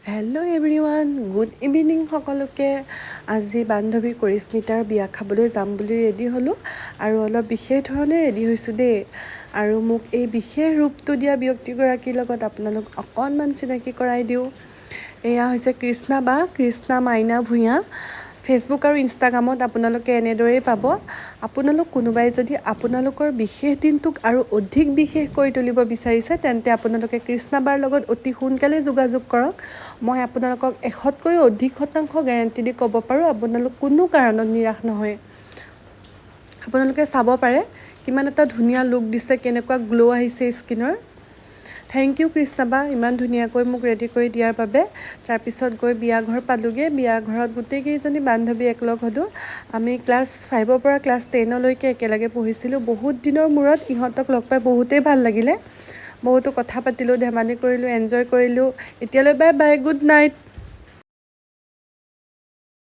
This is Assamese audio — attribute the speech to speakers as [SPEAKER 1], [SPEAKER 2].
[SPEAKER 1] হেল্ল' এভৰিৱান, গুড ইভিনিং সকলোকে। আজি বান্ধৱী কৰিস্মিতাৰ বিয়া খাবলৈ যাম বুলি ৰেডি হ'লোঁ আৰু অলপ বিশেষ ধৰণে ৰেডি হৈছোঁ দেই। আৰু মোক এই বিশেষ ৰূপটো দিয়া ব্যক্তিগৰাকীৰ লগত আপোনালোক অকণমান চিনাকি কৰাই দিওঁ। এয়া হৈছে কৃষ্ণা বা কৃষ্ণা মাইনা ভূঞা। ফেচবুক আৰু ইনষ্টাগ্ৰামত আপোনালোকে এনেদৰেই পাব। আপোনালোক কোনোবাই যদি আপোনালোকৰ বিশেষ দিনটোক আৰু অধিক বিশেষ কৰি তুলিব বিচাৰিছে তেন্তে আপোনালোকে কৃষ্ণা বাৰ লগত অতি সোনকালে যোগাযোগ কৰক। মই আপোনালোকক 100তকৈও অধিক শতাংশ গেৰাণ্টি দি ক'ব পাৰোঁ আপোনালোক কোনো কাৰণত নিৰাশ নহয়। আপোনালোকে চাব পাৰে কিমান এটা ধুনীয়া লুক দিছে, কেনেকুৱা গ্ল' আহিছে স্কিনৰ। থেংক ইউ কৃষ্ণা বা, ইমান ধুনীয়াকৈ মোক ৰেডি কৰি দিয়াৰ বাবে। তাৰপিছত গৈ বিয়া ঘৰ পালোঁগৈ। বিয়া ঘৰত গোটেইকেইজনী বান্ধৱী একলগ হ'লোঁ। আমি ক্লাছ 5ৰ পৰা ক্লাছ 10লৈকে একেলগে পঢ়িছিলোঁ। বহুত দিনৰ মূৰত ইহঁতক লগ পাই বহুতেই ভাল লাগিলে। বহুতো কথা পাতিলোঁ, ধেমালি কৰিলোঁ, এনজয় কৰিলোঁ। এতিয়ালৈ বাই বাই, গুড নাইট।